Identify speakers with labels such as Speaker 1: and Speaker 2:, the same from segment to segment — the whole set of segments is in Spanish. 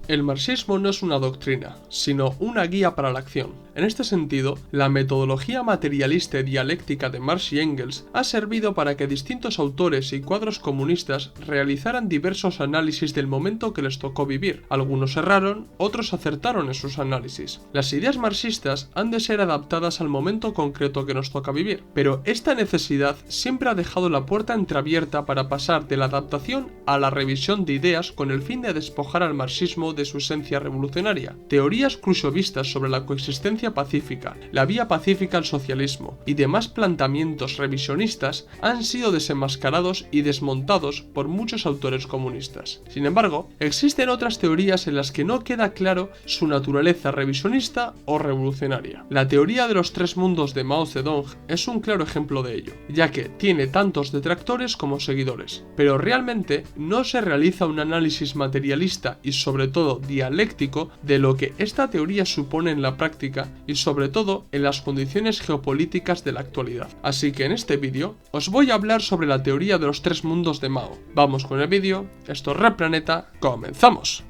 Speaker 1: El marxismo no es una doctrina, sino una guía para la acción. En este sentido, la metodología materialista y dialéctica de Marx y Engels ha servido para que distintos autores y cuadros comunistas realizaran diversos análisis del momento que les tocó vivir. Algunos erraron, otros acertaron en sus análisis. Las ideas marxistas han de ser adaptadas al momento concreto que nos toca vivir, pero esta necesidad siempre ha dejado la puerta entreabierta para pasar de la adaptación a la revisión de ideas con el fin de despojar al marxismo de su esencia revolucionaria. Teorías khrushchevistas sobre la coexistencia pacífica, la vía pacífica al socialismo y demás planteamientos revisionistas han sido desenmascarados y desmontados por muchos autores comunistas. Sin embargo, existen otras teorías en las que no queda claro su naturaleza revisionista o revolucionaria. La teoría de los tres mundos de Mao Zedong es un claro ejemplo de ello, ya que tiene tantos detractores como seguidores, pero realmente no se realiza un análisis materialista y sobre todo dialéctico de lo que esta teoría supone en la práctica y sobre todo en las condiciones geopolíticas de la actualidad. Así que en este vídeo os voy a hablar sobre la teoría de los tres mundos de Mao. Vamos con el vídeo, esto es Red Planeta, ¡comenzamos!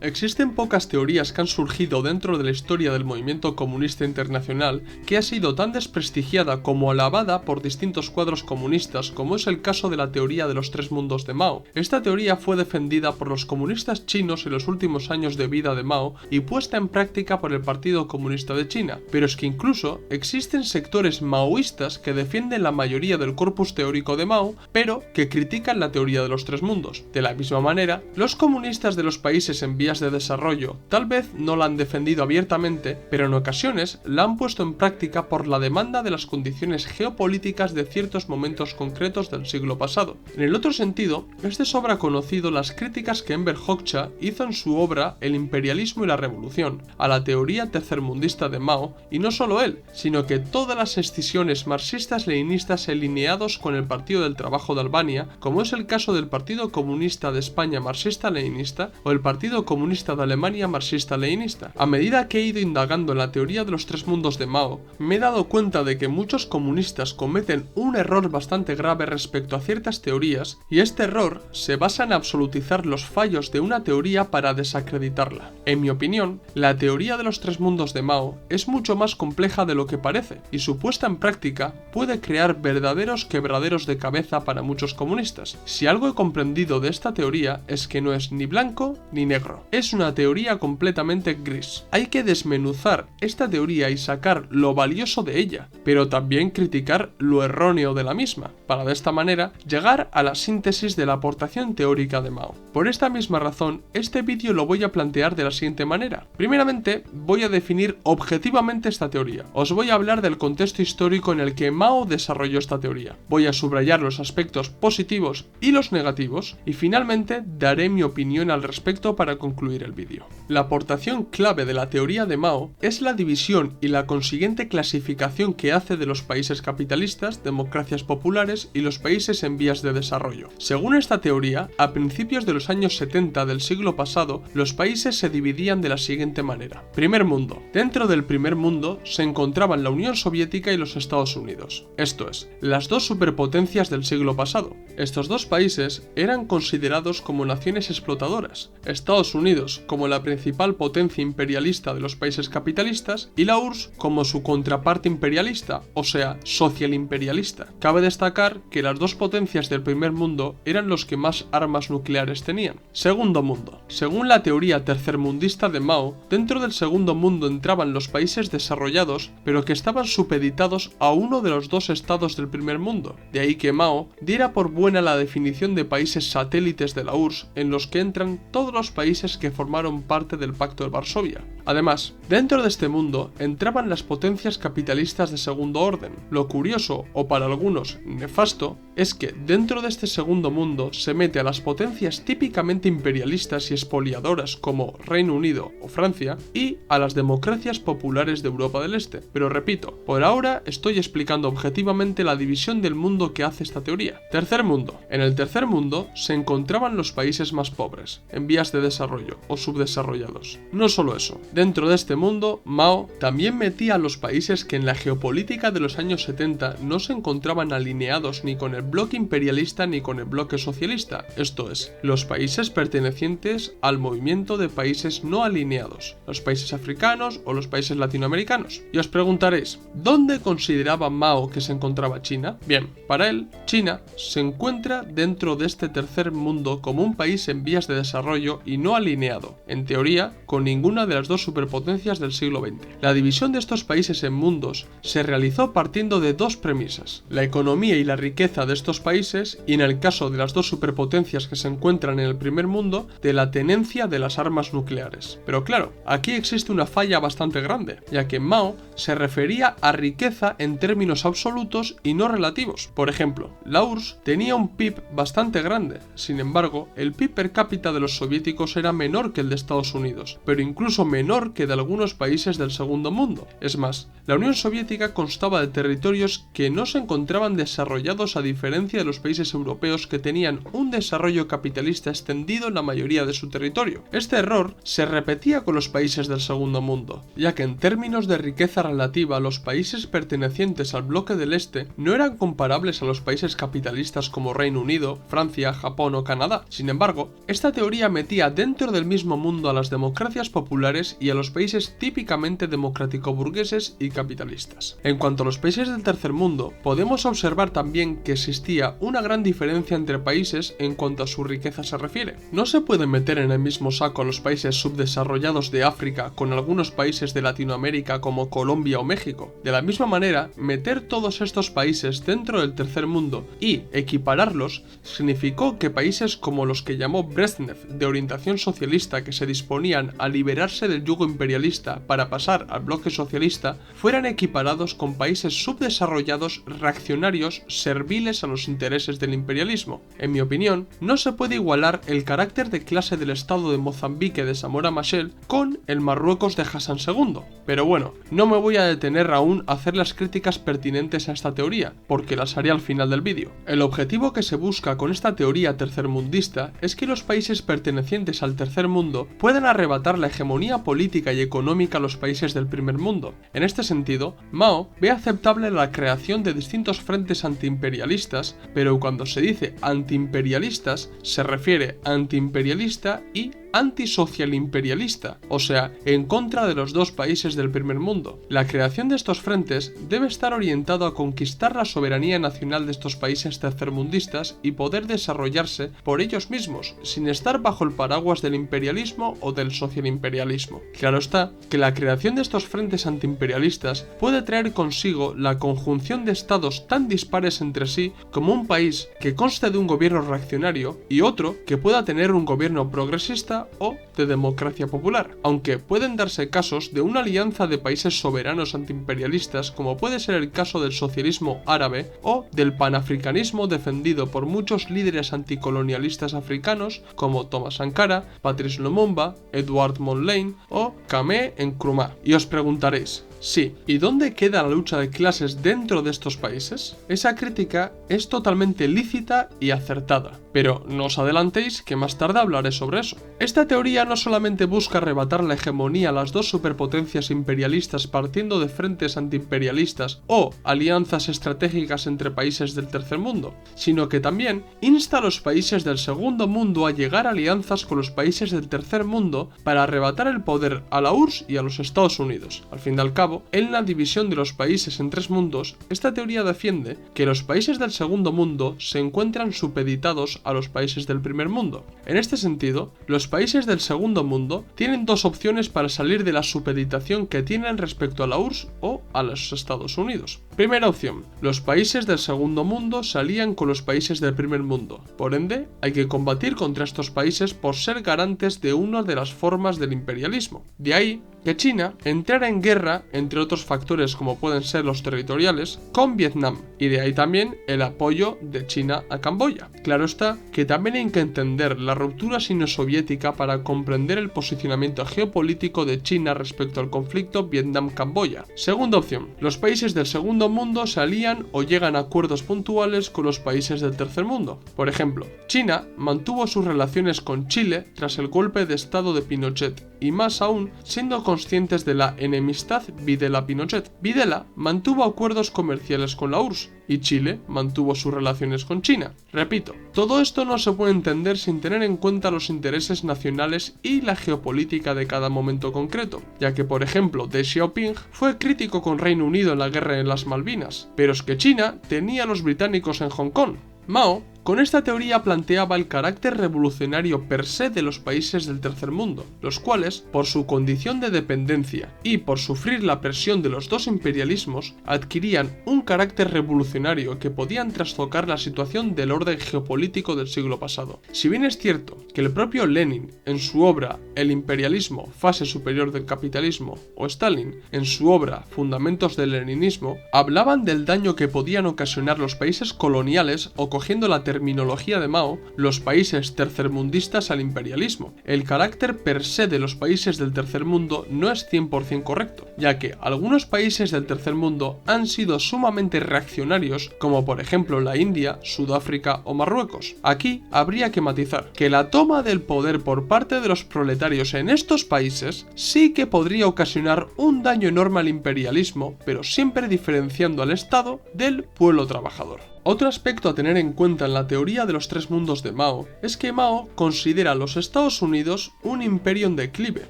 Speaker 1: Existen pocas teorías que han surgido dentro de la historia del movimiento comunista internacional que ha sido tan desprestigiada como alabada por distintos cuadros comunistas, como es el caso de la teoría de los tres mundos de Mao. Esta teoría fue defendida por los comunistas chinos en los últimos años de vida de Mao y puesta en práctica por el Partido Comunista de China, pero es que incluso existen sectores maoístas que defienden la mayoría del corpus teórico de Mao, pero que critican la teoría de los tres mundos. De la misma manera, los comunistas de los países en vías de desarrollo tal vez no la han defendido abiertamente, pero en ocasiones la han puesto en práctica por la demanda de las condiciones geopolíticas de ciertos momentos concretos del siglo pasado. En el otro sentido, es de sobra conocido las críticas que Enver Hoxha hizo en su obra El imperialismo y la revolución a la teoría tercermundista de Mao, y no solo él, sino que todas las escisiones marxistas-leninistas alineados con el Partido del Trabajo de Albania, como es el caso del Partido Comunista de España marxista-leninista o el Partido Comunista de Alemania marxista-leninista. A medida que he ido indagando en la teoría de los tres mundos de Mao, me he dado cuenta de que muchos comunistas cometen un error bastante grave respecto a ciertas teorías, y este error se basa en absolutizar los fallos de una teoría para desacreditarla. En mi opinión, la teoría de los tres mundos de Mao es mucho más compleja de lo que parece, y su puesta en práctica puede crear verdaderos quebraderos de cabeza para muchos comunistas. Si algo he comprendido de esta teoría es que no es ni blanco ni negro. Es una teoría completamente gris. Hay que desmenuzar esta teoría y sacar lo valioso de ella, pero también criticar lo erróneo de la misma, para de esta manera llegar a la síntesis de la aportación teórica de Mao. Por esta misma razón, este vídeo lo voy a plantear de la siguiente manera. Primeramente, voy a definir objetivamente esta teoría. Os voy a hablar del contexto histórico en el que Mao desarrolló esta teoría. Voy a subrayar los aspectos positivos y los negativos, y finalmente daré mi opinión al respecto para concluir el vídeo. La aportación clave de la teoría de Mao es la división y la consiguiente clasificación que hace de los países capitalistas, democracias populares y los países en vías de desarrollo. Según esta teoría, a principios de los años 70 del siglo pasado, los países se dividían de la siguiente manera. Primer mundo. Dentro del primer mundo se encontraban la Unión Soviética y los Estados Unidos. Esto es, las dos superpotencias del siglo pasado. Estos dos países eran considerados como naciones explotadoras. Estados Unidos como la principal potencia imperialista de los países capitalistas y la URSS como su contraparte imperialista, o sea, social imperialista. Cabe destacar que las dos potencias del primer mundo eran los que más armas nucleares tenían. Segundo mundo. Según la teoría tercermundista de Mao, dentro del segundo mundo entraban los países desarrollados, pero que estaban supeditados a uno de los dos estados del primer mundo. De ahí que Mao diera por buena la definición de países satélites de la URSS, en los que entran todos los países que formaron parte del Pacto de Varsovia. Además, dentro de este mundo entraban las potencias capitalistas de segundo orden. Lo curioso, o para algunos nefasto, es que dentro de este segundo mundo se mete a las potencias típicamente imperialistas y expoliadoras como Reino Unido o Francia y a las democracias populares de Europa del Este. Pero repito, por ahora estoy explicando objetivamente la división del mundo que hace esta teoría. Tercer mundo. En el tercer mundo se encontraban los países más pobres, en vías de desarrollo o subdesarrollados. No solo eso, Dentro de este mundo, Mao también metía a los países que en la geopolítica de los años 70 no se encontraban alineados ni con el bloque imperialista ni con el bloque socialista, esto es, los países pertenecientes al movimiento de países no alineados, los países africanos o los países latinoamericanos. Y os preguntaréis, ¿dónde consideraba Mao que se encontraba China? Bien, para él, China se encuentra dentro de este tercer mundo como un país en vías de desarrollo y no alineado, en teoría, con ninguna de las dos superpotencias del siglo XX. La división de estos países en mundos se realizó partiendo de dos premisas: la economía y la riqueza de estos países, y en el caso de las dos superpotencias que se encuentran en el primer mundo, de la tenencia de las armas nucleares. Pero claro, aquí existe una falla bastante grande, ya que Mao se refería a riqueza en términos absolutos y no relativos. Por ejemplo, la URSS tenía un PIB bastante grande, sin embargo, el PIB per cápita de los soviéticos era menor que el de Estados Unidos, pero incluso menor que de algunos países del segundo mundo. Es más, la Unión Soviética constaba de territorios que no se encontraban desarrollados, a diferencia de los países europeos que tenían un desarrollo capitalista extendido en la mayoría de su territorio. Este error se repetía con los países del segundo mundo, ya que en términos de riqueza relativa los países pertenecientes al bloque del este no eran comparables a los países capitalistas como Reino Unido, Francia, Japón o Canadá. Sin embargo, esta teoría metía dentro del mismo mundo a las democracias populares y a los países típicamente democrático-burgueses y capitalistas. En cuanto a los países del tercer mundo, podemos observar también que existía una gran diferencia entre países en cuanto a su riqueza se refiere. No se puede meter en el mismo saco a los países subdesarrollados de África con algunos países de Latinoamérica como Colombia o México. De la misma manera, meter todos estos países dentro del tercer mundo y equipararlos significó que países como los que llamó Brezhnev de orientación socialista, que se disponían a liberarse del yugo imperialista para pasar al bloque socialista, fueran equiparados con países subdesarrollados reaccionarios serviles a los intereses del imperialismo. En mi opinión, no se puede igualar el carácter de clase del estado de Mozambique de Samora Machel con el Marruecos de Hassan II. Pero bueno, no me voy a detener aún a hacer las críticas pertinentes a esta teoría, porque las haré al final del vídeo. El objetivo que se busca con esta teoría tercermundista es que los países pertenecientes al tercer mundo puedan arrebatar la hegemonía política y económica a los países del primer mundo. En este sentido, Mao ve aceptable la creación de distintos frentes antiimperialistas, pero cuando se dice antiimperialistas se refiere a antiimperialista y antisocial imperialista, o sea, en contra de los dos países del primer mundo. La creación de estos frentes debe estar orientado a conquistar la soberanía nacional de estos países tercermundistas y poder desarrollarse por ellos mismos, sin estar bajo el paraguas del imperialismo o del socialimperialismo. Claro está que la creación de estos frentes antiimperialistas puede traer consigo la conjunción de estados tan dispares entre sí como un país que conste de un gobierno reaccionario y otro que pueda tener un gobierno progresista o de democracia popular, aunque pueden darse casos de una alianza de países soberanos antiimperialistas, como puede ser el caso del socialismo árabe o del panafricanismo defendido por muchos líderes anticolonialistas africanos como Thomas Sankara, Patrice Lumumba, Edward Mondlane o Kwame Nkrumah. Y os preguntaréis, sí, ¿y dónde queda la lucha de clases dentro de estos países? Esa crítica es totalmente lícita y acertada, pero no os adelantéis que más tarde hablaré sobre eso. Esta teoría no solamente busca arrebatar la hegemonía a las dos superpotencias imperialistas partiendo de frentes antiimperialistas o alianzas estratégicas entre países del tercer mundo, sino que también insta a los países del segundo mundo a llegar a alianzas con los países del tercer mundo para arrebatar el poder a la URSS y a los Estados Unidos. Al fin y al cabo, en la división de los países en tres mundos, esta teoría defiende que los países del segundo mundo se encuentran supeditados a los países del primer mundo. En este sentido, los países del segundo mundo tienen dos opciones para salir de la supeditación que tienen respecto a la URSS o a los Estados Unidos. Primera opción, los países del segundo mundo se alían con los países del primer mundo. Por ende, hay que combatir contra estos países por ser garantes de una de las formas del imperialismo. De ahí que China entrara en guerra, entre otros factores como pueden ser los territoriales, con Vietnam, y de ahí también el apoyo de China a Camboya. Claro está que también hay que entender la ruptura sino-soviética para comprender el posicionamiento geopolítico de China respecto al conflicto Vietnam-Camboya. Segunda opción, los países del segundo mundo se alían o llegan a acuerdos puntuales con los países del tercer mundo. Por ejemplo, China mantuvo sus relaciones con Chile tras el golpe de estado de Pinochet, y más aún siendo conscientes de la enemistad Videla-Pinochet. Videla mantuvo acuerdos comerciales con la URSS y Chile mantuvo sus relaciones con China. Repito, todo esto no se puede entender sin tener en cuenta los intereses nacionales y la geopolítica de cada momento concreto, ya que por ejemplo Deng Xiaoping fue crítico con Reino Unido en la guerra en las Malvinas, pero es que China tenía a los británicos en Hong Kong. Mao, con esta teoría planteaba el carácter revolucionario per se de los países del tercer mundo, los cuales, por su condición de dependencia y por sufrir la presión de los dos imperialismos, adquirían un carácter revolucionario que podían trastocar la situación del orden geopolítico del siglo pasado. Si bien es cierto que el propio Lenin, en su obra El imperialismo, fase superior del capitalismo, o Stalin, en su obra Fundamentos del leninismo, hablaban del daño que podían ocasionar los países coloniales o cogiendo la terminología de Mao, los países tercermundistas al imperialismo. El carácter per se de los países del tercer mundo no es 100% correcto, ya que algunos países del tercer mundo han sido sumamente reaccionarios, como por ejemplo la India, Sudáfrica o Marruecos. Aquí habría que matizar que la toma del poder por parte de los proletarios en estos países sí que podría ocasionar un daño enorme al imperialismo, pero siempre diferenciando al Estado del pueblo trabajador. Otro aspecto a tener en cuenta en la teoría de los tres mundos de Mao es que Mao considera a los Estados Unidos un imperio en declive,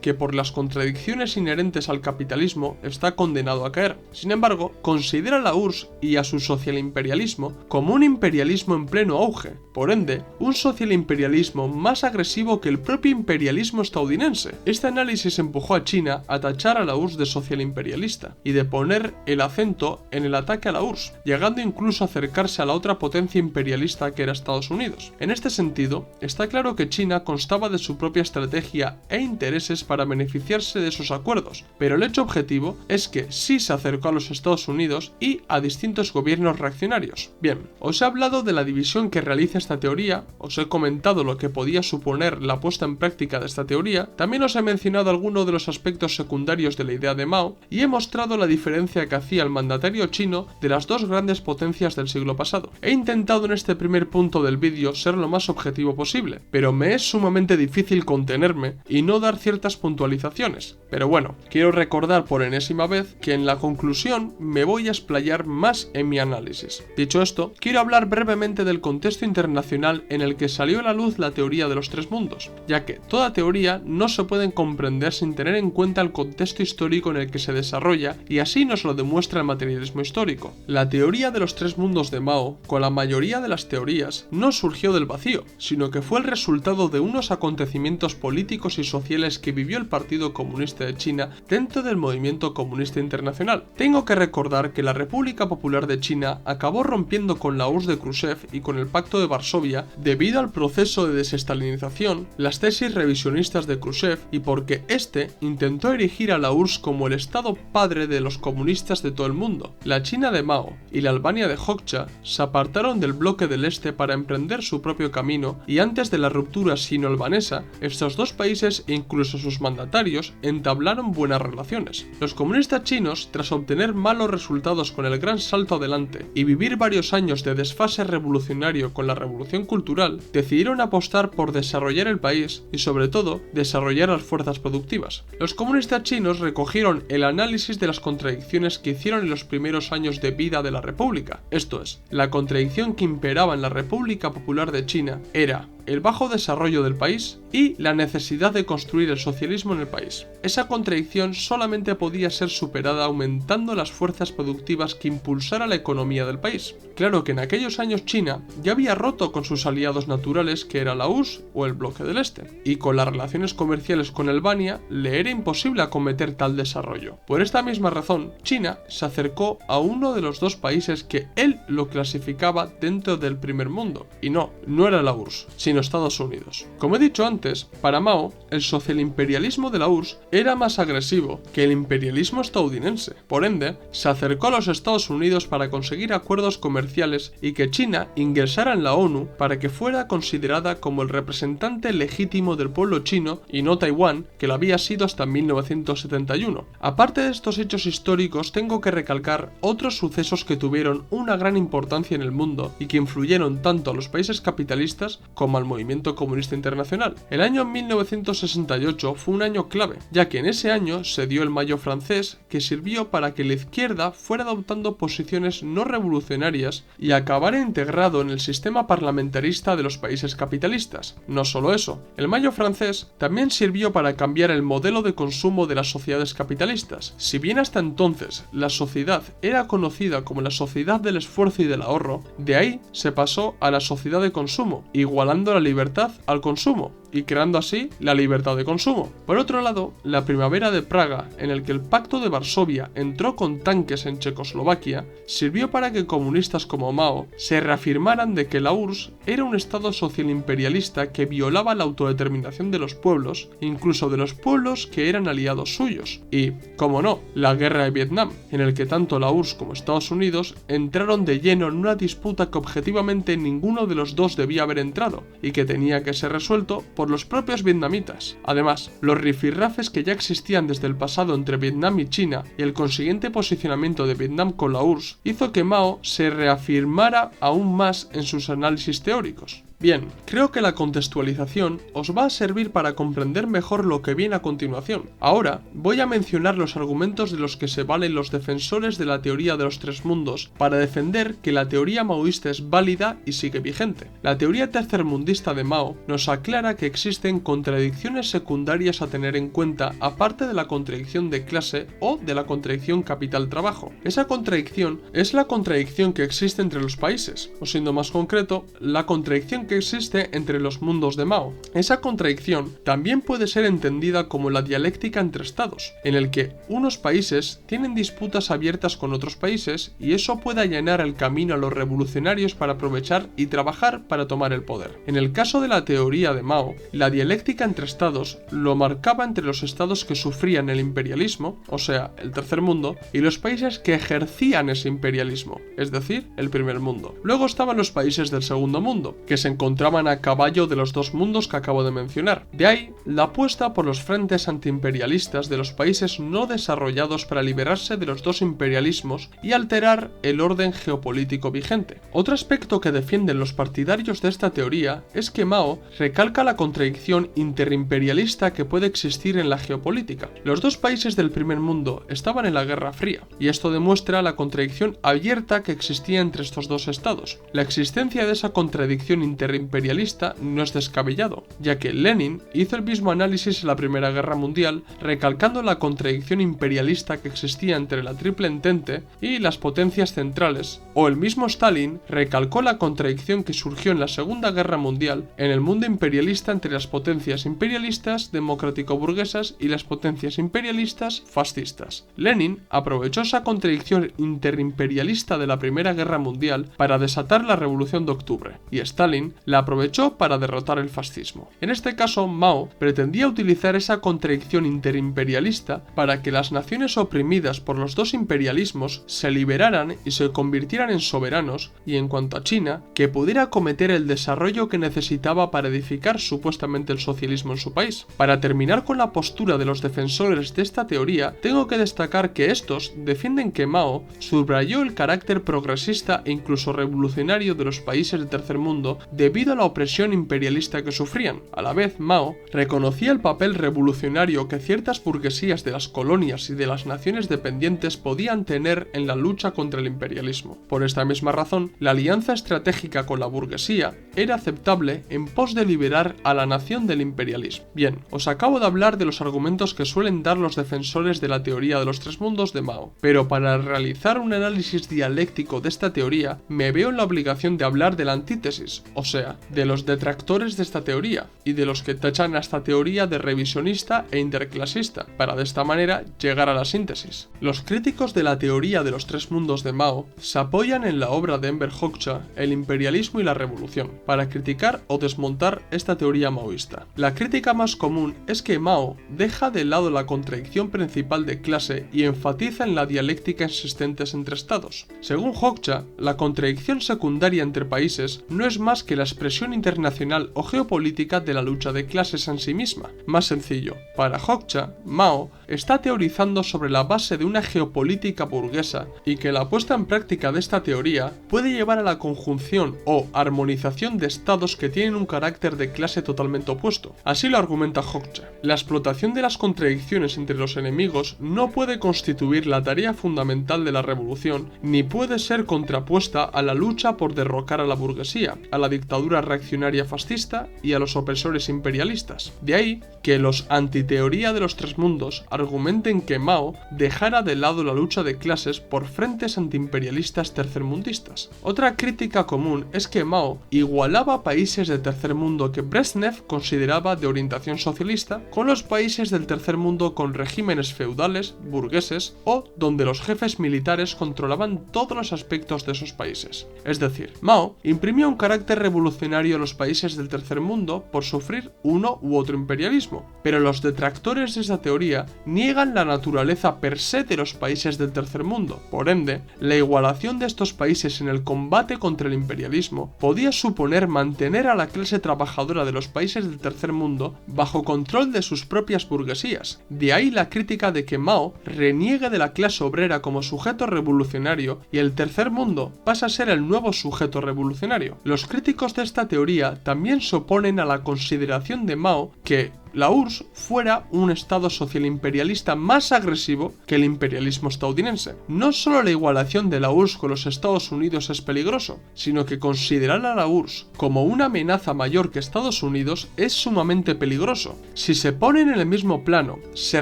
Speaker 1: que por las contradicciones inherentes al capitalismo está condenado a caer. Sin embargo, considera a la URSS y a su socialimperialismo como un imperialismo en pleno auge, por ende, un socialimperialismo más agresivo que el propio imperialismo estadounidense. Este análisis empujó a China a tachar a la URSS de socialimperialista y de poner el acento en el ataque a la URSS, llegando incluso a acercarse a la otra potencia imperialista que era Estados Unidos. En este sentido, está claro que China constaba de su propia estrategia e intereses para beneficiarse de esos acuerdos, pero el hecho objetivo es que sí se acercó a los Estados Unidos y a distintos gobiernos reaccionarios. Bien, os he hablado de la división que realiza esta teoría, os he comentado lo que podía suponer la puesta en práctica de esta teoría, también os he mencionado algunos de los aspectos secundarios de la idea de Mao y he mostrado la diferencia que hacía el mandatario chino de las dos grandes potencias del siglo pasado. He intentado en este primer punto del vídeo ser lo más objetivo posible, pero me es sumamente difícil contenerme y no dar ciertas puntualizaciones. Pero bueno, quiero recordar por enésima vez que en la conclusión me voy a explayar más en mi análisis. Dicho esto, quiero hablar brevemente del contexto internacional en el que salió a la luz la teoría de los tres mundos, ya que toda teoría no se puede comprender sin tener en cuenta el contexto histórico en el que se desarrolla, y así nos lo demuestra el materialismo histórico. La teoría de los tres mundos de Mao, con la mayoría de las teorías, no surgió del vacío, sino que fue el resultado de unos acontecimientos políticos y sociales que vivió el Partido Comunista de China dentro del movimiento comunista internacional. Tengo que recordar que la República Popular de China acabó rompiendo con la URSS de Khrushchev y con el Pacto de Varsovia debido al proceso de desestalinización, las tesis revisionistas de Khrushchev y porque este intentó erigir a la URSS como el estado padre de los comunistas de todo el mundo. La China de Mao y la Albania de Hoxha se apartaron del bloque del este para emprender su propio camino, y antes de la ruptura sino-albanesa, estos dos países e incluso sus mandatarios entablaron buenas relaciones. Los comunistas chinos, tras obtener malos resultados con el gran salto adelante y vivir varios años de desfase revolucionario con la revolución cultural, decidieron apostar por desarrollar el país y sobre todo desarrollar las fuerzas productivas. Los comunistas chinos recogieron el análisis de las contradicciones que hicieron en los primeros años de vida de la República, esto es, la contradicción que imperaba en la República Popular de China era el bajo desarrollo del país y la necesidad de construir el socialismo en el país. Esa contradicción solamente podía ser superada aumentando las fuerzas productivas que impulsara la economía del país. Claro que en aquellos años China ya había roto con sus aliados naturales, que era la URSS o el bloque del este, y con las relaciones comerciales con Albania le era imposible acometer tal desarrollo. Por esta misma razón, China se acercó a uno de los dos países que él lo clasificaba dentro del primer mundo, y no era la URSS, sino Estados Unidos. Como he dicho antes, para Mao, el socialimperialismo de la URSS era más agresivo que el imperialismo estadounidense. Por ende, se acercó a los Estados Unidos para conseguir acuerdos comerciales y que China ingresara en la ONU para que fuera considerada como el representante legítimo del pueblo chino y no Taiwán, que lo había sido hasta 1971. Aparte de estos hechos históricos, tengo que recalcar otros sucesos que tuvieron una gran importancia en el mundo y que influyeron tanto a los países capitalistas como al movimiento comunista internacional. El año 1968 fue un año clave, ya que en ese año se dio el Mayo francés, que sirvió para que la izquierda fuera adoptando posiciones no revolucionarias y acabara integrado en el sistema parlamentarista de los países capitalistas. No solo eso, el Mayo francés también sirvió para cambiar el modelo de consumo de las sociedades capitalistas. Si bien hasta entonces la sociedad era conocida como la sociedad del esfuerzo y del ahorro, de ahí se pasó a la sociedad de consumo, igualando la libertad al consumo y creando así la libertad de consumo. Por otro lado, la primavera de Praga, en el que el Pacto de Varsovia entró con tanques en Checoslovaquia, sirvió para que comunistas como Mao se reafirmaran de que la URSS era un estado social imperialista que violaba la autodeterminación de los pueblos, incluso de los pueblos que eran aliados suyos. Y, como no, la guerra de Vietnam, en el que tanto la URSS como Estados Unidos entraron de lleno en una disputa que objetivamente ninguno de los dos debía haber entrado, y que tenía que ser resuelto por los propios vietnamitas. Además, los rifirrafes que ya existían desde el pasado entre Vietnam y China y el consiguiente posicionamiento de Vietnam con la URSS hizo que Mao se reafirmara aún más en sus análisis teóricos. Bien, creo que la contextualización os va a servir para comprender mejor lo que viene a continuación. Ahora voy a mencionar los argumentos de los que se valen los defensores de la teoría de los tres mundos para defender que la teoría maoísta es válida y sigue vigente. La teoría tercermundista de Mao nos aclara que existen contradicciones secundarias a tener en cuenta aparte de la contradicción de clase o de la contradicción capital-trabajo. Esa contradicción es la contradicción que existe entre los países, o siendo más concreto, la contradicción que existe entre los mundos de Mao. Esa contradicción también puede ser entendida como la dialéctica entre estados, en el que unos países tienen disputas abiertas con otros países y eso puede allanar el camino a los revolucionarios para aprovechar y trabajar para tomar el poder. En el caso de la teoría de Mao, la dialéctica entre estados lo marcaba entre los estados que sufrían el imperialismo, o sea, el tercer mundo, y los países que ejercían ese imperialismo, es decir, el primer mundo. Luego estaban los países del segundo mundo, que se encontraban a caballo de los dos mundos que acabo de mencionar. De ahí la apuesta por los frentes antiimperialistas de los países no desarrollados para liberarse de los dos imperialismos y alterar el orden geopolítico vigente. Otro aspecto que defienden los partidarios de esta teoría es que Mao recalca la contradicción interimperialista que puede existir en la geopolítica. Los dos países del primer mundo estaban en la Guerra Fría, y esto demuestra la contradicción abierta que existía entre estos dos estados. La existencia de esa contradicción interimperialista no es descabellado, ya que Lenin hizo el mismo análisis en la Primera Guerra Mundial, recalcando la contradicción imperialista que existía entre la Triple Entente y las potencias centrales, o el mismo Stalin recalcó la contradicción que surgió en la Segunda Guerra Mundial en el mundo imperialista entre las potencias imperialistas democrático-burguesas y las potencias imperialistas fascistas. Lenin aprovechó esa contradicción interimperialista de la Primera Guerra Mundial para desatar la Revolución de Octubre, y Stalin la aprovechó para derrotar el fascismo. En este caso, Mao pretendía utilizar esa contradicción interimperialista para que las naciones oprimidas por los dos imperialismos se liberaran y se convirtieran en soberanos, y en cuanto a China, que pudiera acometer el desarrollo que necesitaba para edificar supuestamente el socialismo en su país. Para terminar con la postura de los defensores de esta teoría, tengo que destacar que estos defienden que Mao subrayó el carácter progresista e incluso revolucionario de los países del tercer mundo debido a la opresión imperialista que sufrían. A la vez, Mao reconocía el papel revolucionario que ciertas burguesías de las colonias y de las naciones dependientes podían tener en la lucha contra el imperialismo. Por esta misma razón, la alianza estratégica con la burguesía era aceptable en pos de liberar a la nación del imperialismo. Bien, os acabo de hablar de los argumentos que suelen dar los defensores de la teoría de los tres mundos de Mao, pero para realizar un análisis dialéctico de esta teoría, me veo en la obligación de hablar de la antítesis, o sea, de los detractores de esta teoría, y de los que tachan a esta teoría de revisionista e interclasista, para de esta manera llegar a la síntesis. Los críticos de la teoría de los tres mundos de Mao se apoyan en la obra de Enver Hoxha, El imperialismo y la revolución, para criticar o desmontar esta teoría maoísta. La crítica más común es que Mao deja de lado la contradicción principal de clase y enfatiza en la dialéctica existentes entre estados. Según Hoxha, la contradicción secundaria entre países no es más que la expresión internacional o geopolítica de la lucha de clases en sí misma. Más sencillo, para Hoxha, Mao está teorizando sobre la base de una geopolítica burguesa y que la puesta en práctica de esta teoría puede llevar a la conjunción o armonización de estados que tienen un carácter de clase totalmente opuesto. Así lo argumenta Hoxha. La explotación de las contradicciones entre los enemigos no puede constituir la tarea fundamental de la revolución, ni puede ser contrapuesta a la lucha por derrocar a la burguesía, a la dictadura reaccionaria fascista y a los opresores imperialistas. De ahí que los antiteoría de los tres mundos argumenten que Mao dejara de lado la lucha de clases por frentes antiimperialistas tercermundistas. Otra crítica común es que Mao igualaba países del tercer mundo que Brezhnev consideraba de orientación socialista con los países del tercer mundo con regímenes feudales, burgueses o donde los jefes militares controlaban todos los aspectos de esos países. Es decir, Mao imprimió un carácter revolucionario a los países del tercer mundo por sufrir uno u otro imperialismo, pero los detractores de esta teoría niegan la naturaleza per se de los países del tercer mundo. Por ende, la igualación de estos países en el combate contra el imperialismo podía suponer mantener a la clase trabajadora de los países del tercer mundo bajo control de sus propias burguesías. De ahí la crítica de que Mao reniegue de la clase obrera como sujeto revolucionario y el tercer mundo pasa a ser el nuevo sujeto revolucionario. Los críticos de esta teoría también se oponen a la consideración de Mao que la URSS fuera un estado social imperialista más agresivo que el imperialismo estadounidense. No solo la igualación de la URSS con los Estados Unidos es peligroso, sino que considerar a la URSS como una amenaza mayor que Estados Unidos es sumamente peligroso. Si se ponen en el mismo plano, se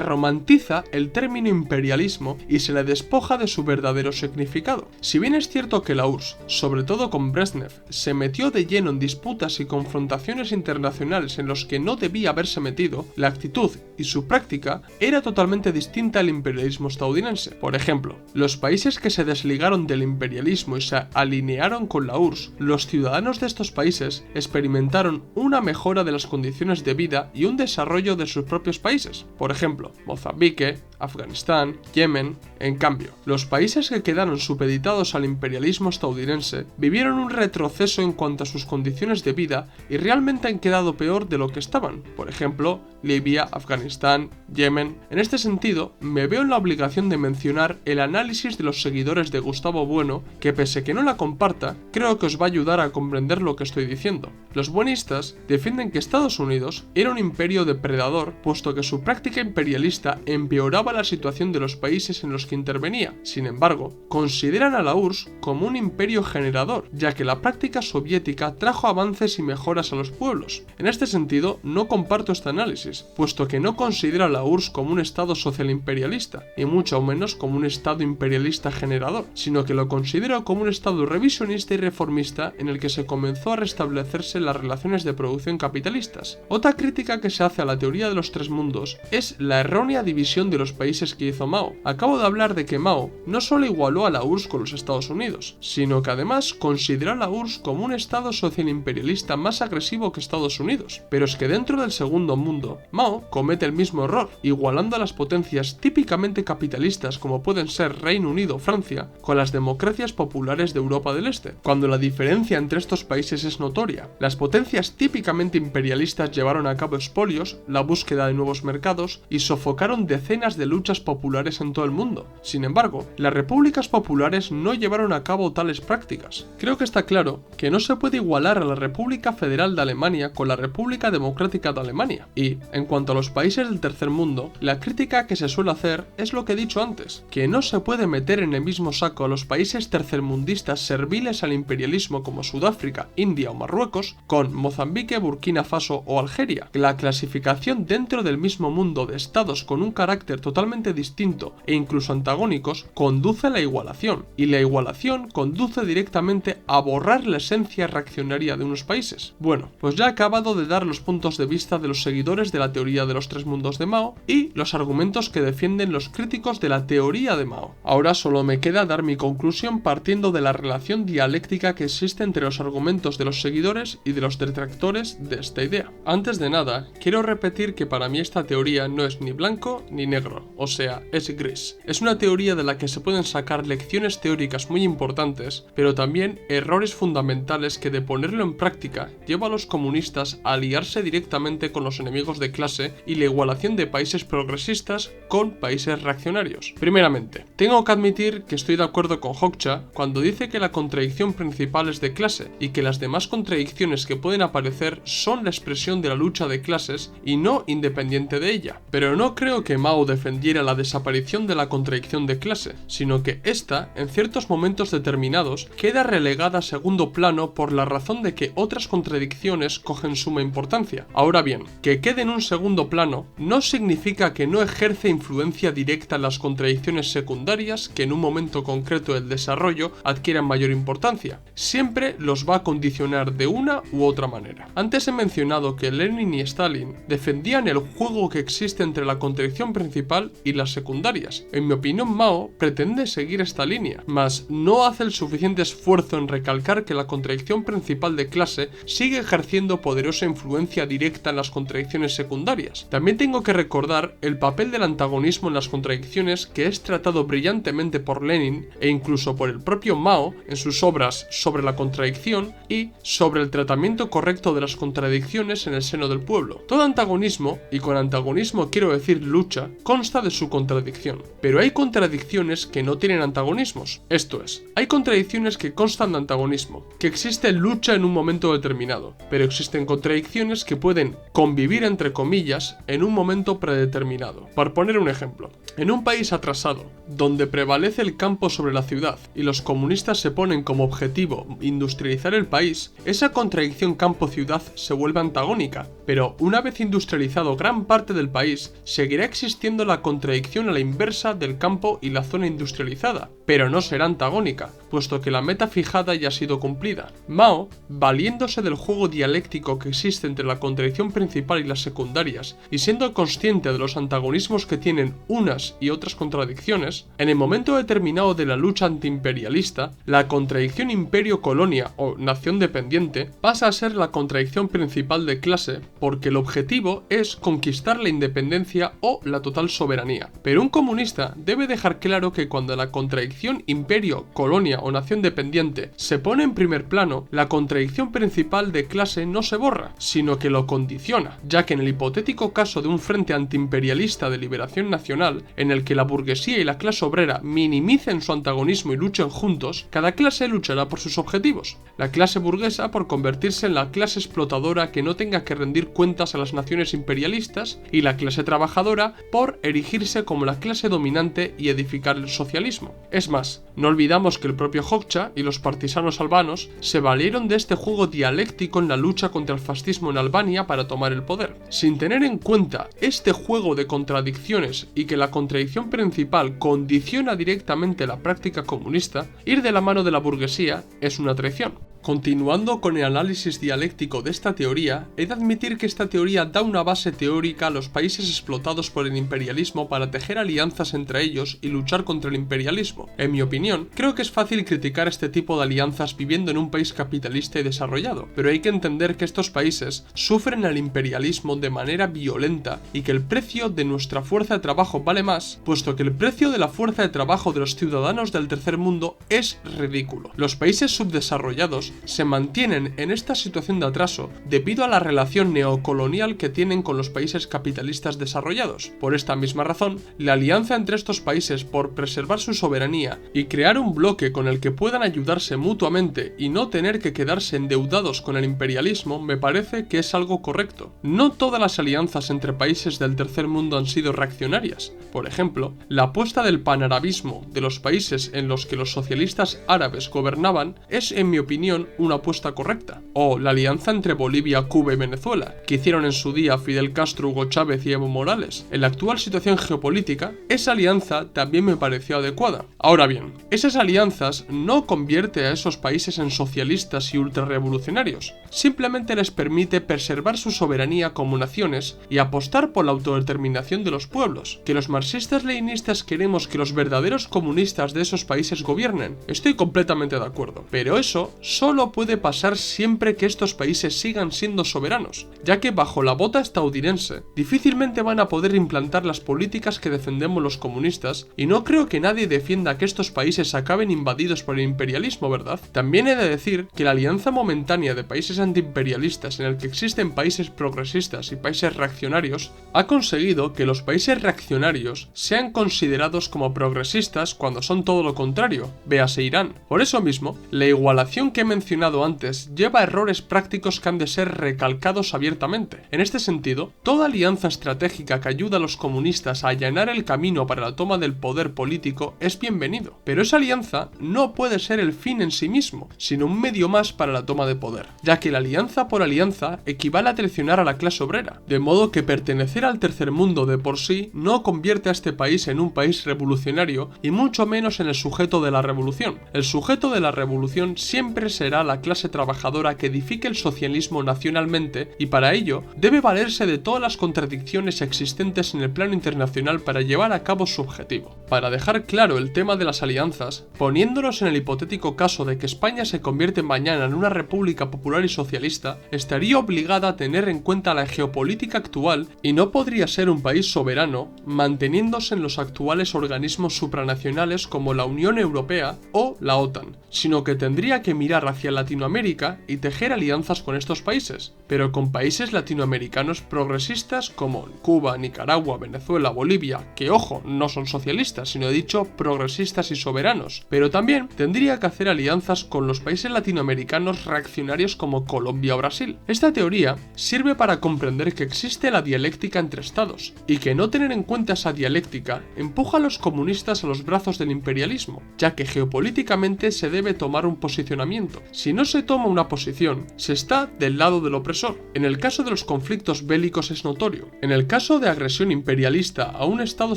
Speaker 1: romantiza el término imperialismo y se le despoja de su verdadero significado. Si bien es cierto que la URSS, sobre todo con Brezhnev, se metió de lleno en disputas y confrontaciones internacionales en los que no debía haberse metido, la actitud y su práctica era totalmente distinta al imperialismo estadounidense. Por ejemplo, los países que se desligaron del imperialismo y se alinearon con la URSS, los ciudadanos de estos países experimentaron una mejora de las condiciones de vida y un desarrollo de sus propios países. Por ejemplo, Mozambique, Afganistán, Yemen. En cambio, los países que quedaron supeditados al imperialismo estadounidense vivieron un retroceso en cuanto a sus condiciones de vida y realmente han quedado peor de lo que estaban. Por ejemplo, Libia, Afganistán, Yemen. En este sentido, me veo en la obligación de mencionar el análisis de los seguidores de Gustavo Bueno, que pese que no la comparta, creo que os va a ayudar a comprender lo que estoy diciendo. Los buenistas defienden que Estados Unidos era un imperio depredador, puesto que su práctica imperialista empeoraba la situación de los países en los que intervenía. Sin embargo, consideran a la URSS como un imperio generador, ya que la práctica soviética trajo avances y mejoras a los pueblos. En este sentido, no comparto este análisis, puesto que no considera a la URSS como un estado social imperialista, y mucho menos como un estado imperialista generador, sino que lo considera como un estado revisionista y reformista en el que se comenzó a restablecerse las relaciones de producción capitalistas. Otra crítica que se hace a la teoría de los tres mundos es la errónea división de los países que hizo Mao. Acabo de hablar de que Mao no solo igualó a la URSS con los Estados Unidos, sino que además consideró a la URSS como un estado social imperialista más agresivo que Estados Unidos. Pero es que dentro del segundo mundo, Mao comete el mismo error, igualando a las potencias típicamente capitalistas como pueden ser Reino Unido o Francia, con las democracias populares de Europa del Este, cuando la diferencia entre estos países es notoria. Las potencias típicamente imperialistas llevaron a cabo expolios, la búsqueda de nuevos mercados y sofocaron decenas de luchas populares en todo el mundo. Sin embargo, las repúblicas populares no llevaron a cabo tales prácticas. Creo que está claro que no se puede igualar a la República Federal de Alemania con la República Democrática de Alemania. Y, en cuanto a los países del tercer mundo, la crítica que se suele hacer es lo que he dicho antes, que no se puede meter en el mismo saco a los países tercermundistas serviles al imperialismo como Sudáfrica, India o Marruecos, con Mozambique, Burkina Faso o Algeria. La clasificación dentro del mismo mundo de estados con un carácter totalmente distinto e incluso antagónicos conduce a la igualación, y la igualación conduce directamente a borrar la esencia reaccionaria de unos países. Bueno, pues ya he acabado de dar los puntos de vista de los seguidores de la teoría de los tres mundos de Mao Mao y los argumentos que defienden los críticos de la teoría de Mao. Ahora solo me queda dar mi conclusión partiendo de la relación dialéctica que existe entre los argumentos de los seguidores y de los detractores de esta idea. Antes de nada, quiero repetir que para mí esta teoría no es ni blanco ni negro, o sea, es gris. Es una teoría de la que se pueden sacar lecciones teóricas muy importantes, pero también errores fundamentales que de ponerlo en práctica lleva a los comunistas a aliarse directamente con los enemigos de clase y la igualación de países progresistas con países reaccionarios. Primeramente, tengo que admitir que estoy de acuerdo con Hoxha cuando dice que la contradicción principal es de clase y que las demás contradicciones que pueden aparecer son la expresión de la lucha de clases y no independiente de ella. Pero no creo que Mao defendiera la desaparición de la contradicción de clase, sino que esta, en ciertos momentos determinados, queda relegada a segundo plano por la razón de que otras contradicciones cogen suma importancia. Ahora bien, que quede en un segundo plano no significa que no ejerce influencia directa en las contradicciones secundarias que en un momento concreto del desarrollo adquieran mayor importancia. Siempre los va a condicionar de una u otra manera. Antes he mencionado que Lenin y Stalin defendían el juego que existe entre la contradicción principal y las secundarias. En mi opinión, Mao pretende seguir esta línea, mas no hace el suficiente esfuerzo en recalcar que la contradicción principal de clase sigue ejerciendo poderosa influencia directa en las contradicciones secundarias. También tengo que recordar el papel del antagonismo en las contradicciones que es tratado brillantemente por Lenin e incluso por el propio Mao en sus obras sobre la contradicción y sobre el tratamiento correcto de las contradicciones en el seno del pueblo. Todo antagonismo, y con antagonismo quiero decir lucha, consta de su contradicción. Pero hay contradicciones que no tienen antagonismos. Esto es, hay contradicciones que constan de antagonismo, que existe lucha en un momento determinado, pero existen contradicciones que pueden convivir entre comillas en un momento predeterminado. Por poner un ejemplo, en un país atrasado, donde prevalece el campo sobre la ciudad y los comunistas se ponen como objetivo industrializar el país, esa contradicción campo-ciudad se vuelve antagónica, pero una vez industrializado gran parte del país, seguirá existiendo la contradicción a la inversa del campo y la zona industrializada, pero no será antagónica, puesto que la meta fijada ya ha sido cumplida. Mao, valiéndose del juego dialéctico que existe entre la contradicción principal y las secundarias, y siendo consciente de los antagonismos que tienen unas y otras contradicciones, en el momento determinado de la lucha antiimperialista, la contradicción imperio-colonia o nación dependiente pasa a ser la contradicción principal de clase, porque el objetivo es conquistar la independencia o la total soberanía. Pero un comunista debe dejar claro que cuando la contradicción imperio, colonia o nación dependiente se pone en primer plano, la contradicción principal de clase no se borra, sino que lo condiciona, ya que en el hipotético caso de un frente antiimperialista de liberación nacional, en el que la burguesía y la clase obrera minimicen su antagonismo y luchen juntos, cada clase luchará por sus objetivos. La clase burguesa por convertirse en la clase explotadora que no tenga que rendir cuentas a las naciones imperialistas, y la clase trabajadora por erigirse como la clase dominante y edificar el socialismo. Es más, no olvidamos que el propio Hoxha y los partisanos albanos se valieron de este juego dialéctico en la lucha contra el fascismo en Albania para tomar el poder. Sin tener en cuenta este juego de contradicciones y que la contradicción principal condiciona directamente la práctica comunista, ir de la mano de la burguesía es una traición. Continuando con el análisis dialéctico de esta teoría, he de admitir que esta teoría da una base teórica a los países explotados por el imperialismo para tejer alianzas entre ellos y luchar contra el imperialismo. En mi opinión, creo que es fácil criticar este tipo de alianzas viviendo en un país capitalista y desarrollado, pero hay que entender que estos países sufren el imperialismo de manera violenta y que el precio de nuestra fuerza de trabajo vale más, puesto que el precio de la fuerza de trabajo de los ciudadanos del tercer mundo es ridículo. Los países subdesarrollados se mantienen en esta situación de atraso debido a la relación neocolonial que tienen con los países capitalistas desarrollados. Por esta misma razón, la alianza entre estos países por preservar su soberanía y crear un bloque con el que puedan ayudarse mutuamente y no tener que quedarse endeudados con el imperialismo me parece que es algo correcto. No todas las alianzas entre países del tercer mundo han sido reaccionarias. Por ejemplo, la apuesta del panarabismo de los países en los que los socialistas árabes gobernaban es, en mi opinión, son una apuesta correcta. O la alianza entre Bolivia, Cuba y Venezuela, que hicieron en su día Fidel Castro, Hugo Chávez y Evo Morales. En la actual situación geopolítica, esa alianza también me pareció adecuada. Ahora bien, esas alianzas no convierte a esos países en socialistas y ultrarrevolucionarios, simplemente les permite preservar su soberanía como naciones y apostar por la autodeterminación de los pueblos. Que los marxistas-leninistas queremos que los verdaderos comunistas de esos países gobiernen, estoy completamente de acuerdo, pero eso solo puede pasar siempre que estos países sigan siendo soberanos, ya que bajo la bota estadounidense difícilmente van a poder implantar las políticas que defendemos los comunistas, y no creo que nadie defienda que estos países acaben invadidos por el imperialismo, ¿verdad? También he de decir que la alianza momentánea de países antiimperialistas en el que existen países progresistas y países reaccionarios ha conseguido que los países reaccionarios sean considerados como progresistas cuando son todo lo contrario, véase Irán. Por eso mismo, la igualación que he mencionado antes lleva errores prácticos que han de ser recalcados abiertamente. En este sentido, toda alianza estratégica que ayuda a los comunistas a allanar el camino para la toma del poder político es bienvenido, pero esa alianza no puede ser el fin en sí mismo, sino un medio más para la toma de poder, ya que la alianza por alianza equivale a traicionar a la clase obrera, de modo que pertenecer al tercer mundo de por sí no convierte a este país en un país revolucionario y mucho menos en el sujeto de la revolución. El sujeto de la revolución siempre será la clase trabajadora que edifique el socialismo nacionalmente, y para ello debe valerse de todas las contradicciones existentes en el plano internacional para llevar a cabo su objetivo. Para dejar claro el tema de las alianzas, poniéndonos en el hipotético caso de que España se convierte mañana en una república popular y socialista, estaría obligada a tener en cuenta la geopolítica actual y no podría ser un país soberano manteniéndose en los actuales organismos supranacionales como la Unión Europea o la OTAN, sino que tendría que mirar hacia Latinoamérica y tejer alianzas con estos países, pero con países latinoamericanos progresistas como Cuba, Nicaragua, Venezuela, Bolivia, que ojo, no son socialistas, sino he dicho progresistas y soberanos, pero también tendría que hacer alianzas con los países latinoamericanos reaccionarios como Colombia o Brasil. Esta teoría sirve para comprender que existe la dialéctica entre estados, y que no tener en cuenta esa dialéctica empuja a los comunistas a los brazos del imperialismo, ya que geopolíticamente se debe tomar un posicionamiento. Si no se toma una posición, se está del lado del opresor. En el caso de los conflictos bélicos es notorio. En el caso de agresión imperialista a un estado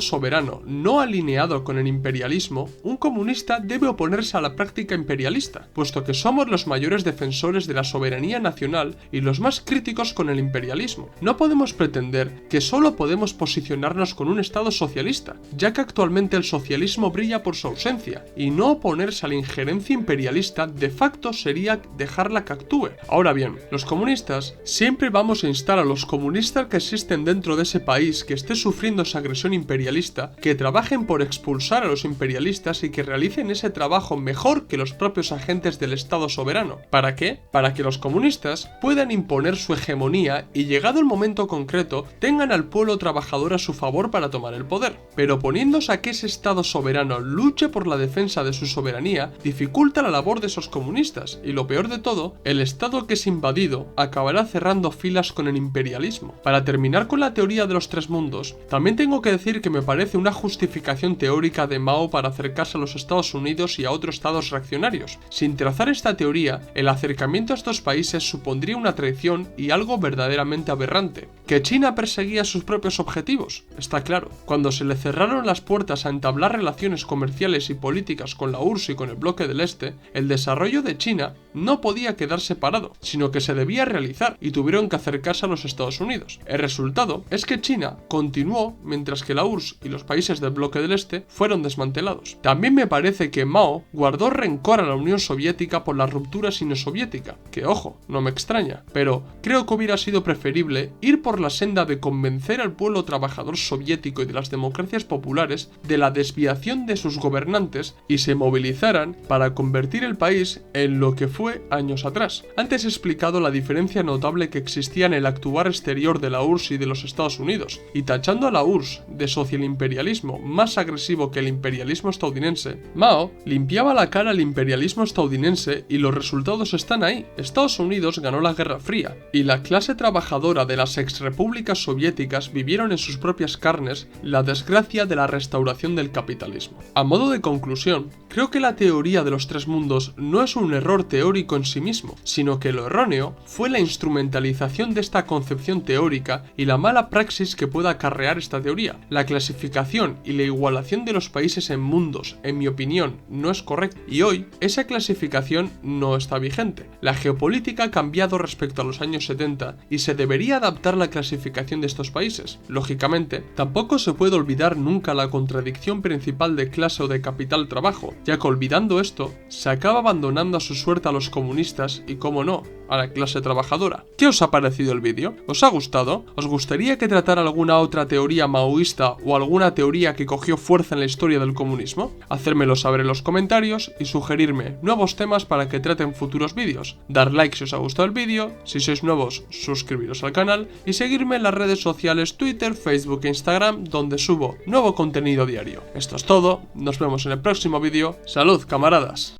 Speaker 1: soberano no alineado con el imperialismo, un comunista debe oponerse a la práctica imperialista, puesto que somos los mayores defensores de la soberanía nacional y los más críticos con el imperialismo. No podemos pretender que solo podemos posicionarnos con un estado socialista, ya que actualmente el socialismo brilla por su ausencia, y no oponerse a la injerencia imperialista de facto sería dejarla que actúe. Ahora bien, los comunistas siempre vamos a instar a los comunistas que existen dentro de ese país que esté sufriendo esa agresión imperialista, que trabajen por expulsar a los imperialistas y que realicen ese trabajo mejor que los propios agentes del Estado soberano. ¿Para qué? Para que los comunistas puedan imponer su hegemonía y, llegado el momento concreto, tengan al pueblo trabajador a su favor para tomar el poder. Pero poniéndose a que ese Estado soberano luche por la defensa de su soberanía, dificulta la labor de esos comunistas, y lo peor de todo, el Estado que es invadido acabará cerrando filas con el imperialismo. Para terminar con la teoría de los tres mundos, también tengo que decir que me parece una justificación teórica de Mao para acercarse a los Estados Unidos y a otros estados reaccionarios. Sin trazar esta teoría, el acercamiento a estos países supondría una traición y algo verdaderamente aberrante. ¿Que China perseguía sus propios objetivos? Está claro. Cuando se le cerraron las puertas a entablar relaciones comerciales y políticas con la URSS y con el bloque del Este, el desarrollo de China no podía quedar separado, sino que se debía realizar, y tuvieron que acercarse a los Estados Unidos. El resultado es que China continuó mientras que la URSS y los países del bloque del Este fueron desmantelados. También me parece que Mao guardó rencor a la Unión Soviética por la ruptura sino-soviética, que ojo, no me extraña, pero creo que hubiera sido preferible ir por la senda de convencer al pueblo trabajador soviético y de las democracias populares de la desviación de sus gobernantes y se movilizaran para convertir el país en lo que fue años atrás. Antes he explicado la diferencia notable que existía en el actuar exterior de la URSS y de los Estados Unidos, y tachando a la URSS de socialimperialismo más agresivo que el imperialismo estadounidense, Mao limpiaba la cara al imperialismo estadounidense y los resultados están ahí. Estados Unidos ganó la Guerra Fría, y la clase trabajadora de las ex repúblicas soviéticas vivieron en sus propias carnes la desgracia de la restauración del capitalismo. A modo de conclusión, creo que la teoría de los tres mundos no es un error teórico en sí mismo, sino que lo erróneo fue la instrumentalización de esta concepción teórica y la mala praxis que pueda acarrear esta teoría. La clasificación y la igualación de los países en mundos, en mi opinión, no es correcta, y hoy esa clasificación no está vigente. La geopolítica ha cambiado respecto a los años 70 y se debería adaptar la clasificación de estos países. Lógicamente, tampoco se puede olvidar nunca la contradicción principal de clase o de capital-trabajo, ya que olvidando esto, se acaba abandonando a su suerte a los comunistas y, como no, a la clase trabajadora. ¿Qué os ha parecido el vídeo? ¿Os ha gustado? ¿Os gustaría que tratara alguna otra teoría maoísta o alguna teoría que cogió fuerza en la historia del comunismo? Hacérmelo saber en los comentarios y sugerirme nuevos temas para que trate en futuros vídeos. Dar like si os ha gustado el vídeo, si sois nuevos, suscribiros al canal y seguirme en las redes sociales Twitter, Facebook e Instagram, donde subo nuevo contenido diario. Esto es todo, nos vemos en el próximo vídeo. ¡Salud, camaradas!